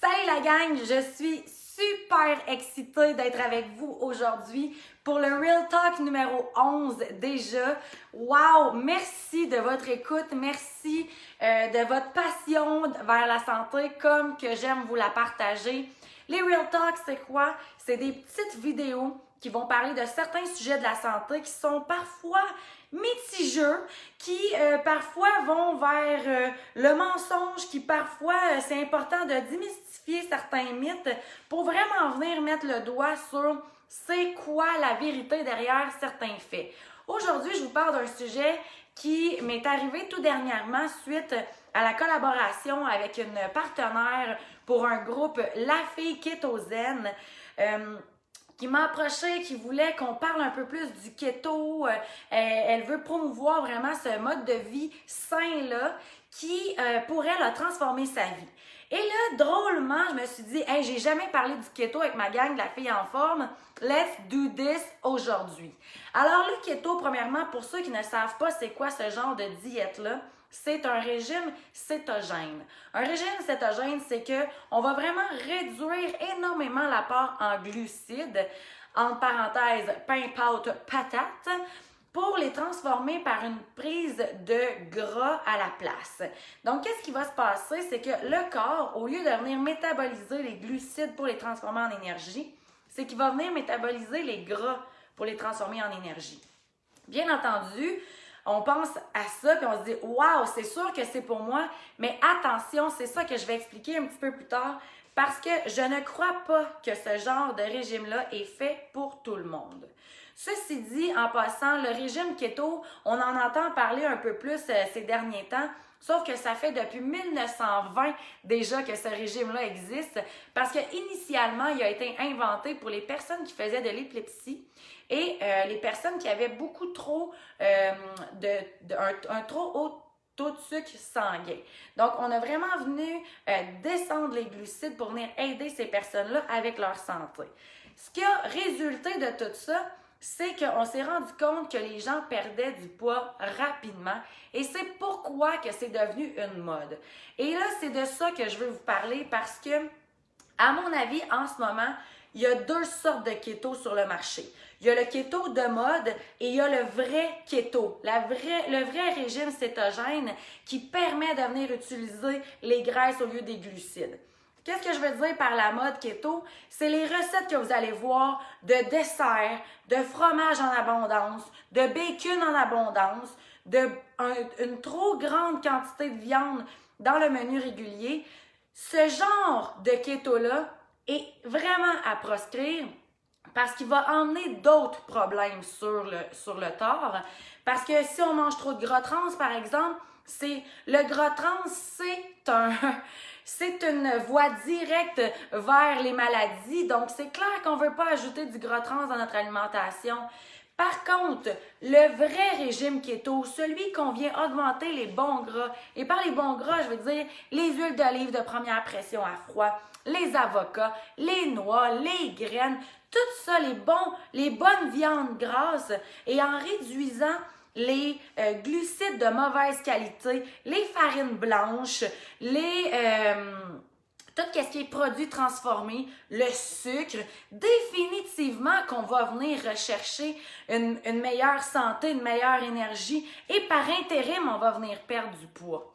Salut la gang, je suis super excitée d'être avec vous aujourd'hui pour le Real Talk numéro 11 déjà. Wow, merci de votre écoute, merci de votre passion vers la santé comme que j'aime vous la partager. Les Real Talk, c'est quoi? C'est des petites vidéos qui vont parler de certains sujets de la santé qui sont parfois mitigeux, qui parfois vont vers le mensonge, qui parfois c'est important de démystifier certains mythes pour vraiment venir mettre le doigt sur c'est quoi la vérité derrière certains faits. Aujourd'hui, je vous parle d'un sujet qui m'est arrivé tout dernièrement suite à la collaboration avec une partenaire pour un groupe La Fille Keto Zen. Qui m'a approché, qui voulait qu'on parle un peu plus du keto. Elle veut promouvoir vraiment ce mode de vie sain-là qui pourrait là, transformer sa vie. Et là, drôlement, je me suis dit, hey, j'ai jamais parlé du keto avec ma gang de La Fille en forme. Let's do this aujourd'hui. Alors, le keto, premièrement, pour ceux qui ne savent pas c'est quoi ce genre de diète-là, c'est un régime cétogène. Un régime cétogène, c'est que on va vraiment réduire énormément l'apport en glucides, entre parenthèses, pain, pâte, patate, pour les transformer par une prise de gras à la place. Donc, qu'est-ce qui va se passer? C'est que le corps, au lieu de venir métaboliser les glucides pour les transformer en énergie, c'est qu'il va venir métaboliser les gras pour les transformer en énergie. Bien entendu, on pense à ça puis on se dit « Wow, c'est sûr que c'est pour moi », mais attention, c'est ça que je vais expliquer un petit peu plus tard parce que je ne crois pas que ce genre de régime-là est fait pour tout le monde. Ceci dit, en passant, le régime keto, on en entend parler un peu plus ces derniers temps, sauf que ça fait depuis 1920 déjà que ce régime-là existe parce qu'initialement, il a été inventé pour les personnes qui faisaient de l'épilepsie et les personnes qui avaient beaucoup trop, un trop haut taux de sucre sanguin. Donc, on a vraiment venu descendre les glucides pour venir aider ces personnes-là avec leur santé. Ce qui a résulté de tout ça, c'est qu'on s'est rendu compte que les gens perdaient du poids rapidement et c'est pourquoi que c'est devenu une mode. Et là, c'est de ça que je veux vous parler parce que, à mon avis, en ce moment, il y a deux sortes de keto sur le marché. Il y a le keto de mode et il y a le vrai keto, le vrai régime cétogène qui permet de venir utiliser les graisses au lieu des glucides. Qu'est-ce que je veux dire par la mode keto? C'est les recettes que vous allez voir de desserts, de fromage en abondance, de bacon en abondance, une trop grande quantité de viande dans le menu régulier. Ce genre de keto-là est vraiment à proscrire parce qu'il va emmener d'autres problèmes sur le corps. Parce que si on mange trop de gras trans, par exemple, le gras trans, c'est une voie directe vers les maladies. Donc, c'est clair qu'on ne veut pas ajouter du gras trans dans notre alimentation. Par contre, le vrai régime keto, celui qu'on vient augmenter les bons gras, et par les bons gras, je veux dire les huiles d'olive de première pression à froid, les avocats, les noix, les graines, tout ça, les bonnes viandes grasses, et en réduisant les glucides de mauvaise qualité, les farines blanches, tout ce qui est produit transformé, le sucre, définitivement qu'on va venir rechercher une meilleure santé, une meilleure énergie et par intérim, on va venir perdre du poids.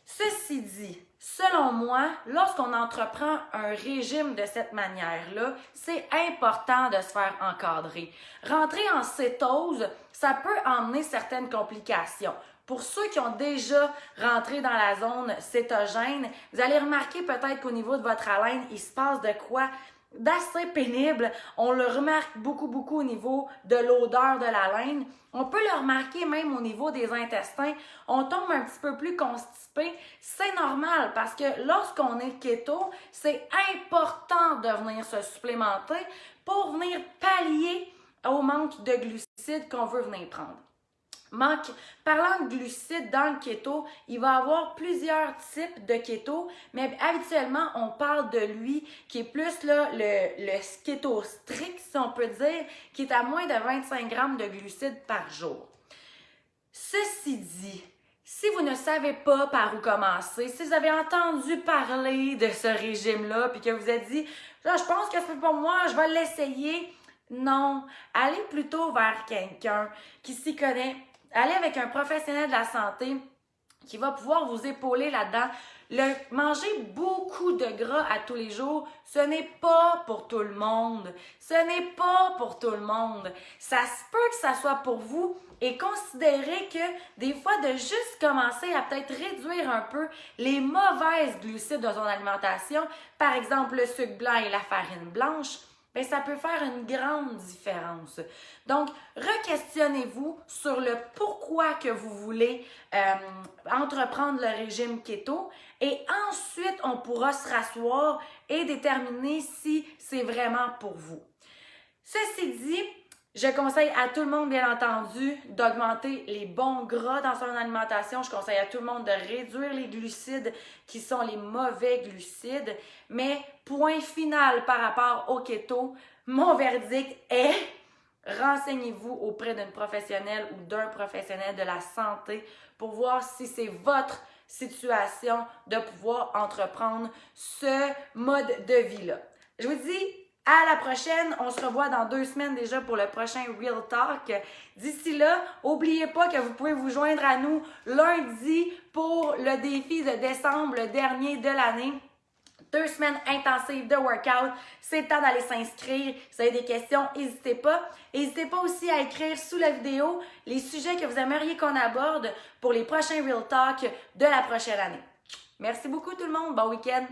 Ceci dit, selon moi, lorsqu'on entreprend un régime de cette manière-là, c'est important de se faire encadrer. Rentrer en cétose, ça peut emmener certaines complications. Pour ceux qui ont déjà rentré dans la zone cétogène, vous allez remarquer peut-être qu'au niveau de votre haleine, il se passe de quoi d'assez pénible. On le remarque beaucoup au niveau de l'odeur de la laine. On peut le remarquer même au niveau des intestins. On tombe un petit peu plus constipé. C'est normal parce que lorsqu'on est keto, c'est important de venir se supplémenter pour venir pallier au manque de glucides qu'on veut venir prendre. Parlant de glucides dans le keto, il va y avoir plusieurs types de keto, mais habituellement, on parle de lui qui est plus là, le keto strict, si on peut dire, qui est à moins de 25 grammes de glucides par jour. Ceci dit, Si vous ne savez pas par où commencer, si vous avez entendu parler de ce régime-là, puis que vous êtes dit, là, je pense que c'est pour moi, je vais l'essayer. Non, allez plutôt vers quelqu'un qui s'y connaît. Allez avec un professionnel de la santé qui va pouvoir vous épauler là-dedans. Manger beaucoup de gras à tous les jours, ce n'est pas pour tout le monde. Ce n'est pas pour tout le monde. Ça se peut que ça soit pour vous et considérez que des fois, de juste commencer à peut-être réduire un peu les mauvaises glucides de son alimentation, par exemple le sucre blanc et la farine blanche, bien, ça peut faire une grande différence. Donc, re-questionnez-vous sur le pourquoi que vous voulez entreprendre le régime keto et ensuite, on pourra se rasseoir et déterminer si c'est vraiment pour vous. Ceci dit, je conseille à tout le monde, bien entendu, d'augmenter les bons gras dans son alimentation. Je conseille à tout le monde de réduire les glucides qui sont les mauvais glucides. Mais point final par rapport au keto, mon verdict est renseignez-vous auprès d'une professionnelle ou d'un professionnel de la santé pour voir si c'est votre situation de pouvoir entreprendre ce mode de vie-là. Je vous dis à la prochaine, on se revoit dans 2 semaines déjà pour le prochain Real Talk. D'ici là, n'oubliez pas que vous pouvez vous joindre à nous lundi pour le défi de décembre, le dernier de l'année. 2 semaines intensives de workout. C'est le temps d'aller s'inscrire. Si vous avez des questions, n'hésitez pas. N'hésitez pas aussi à écrire sous la vidéo les sujets que vous aimeriez qu'on aborde pour les prochains Real Talk de la prochaine année. Merci beaucoup tout le monde. Bon week-end.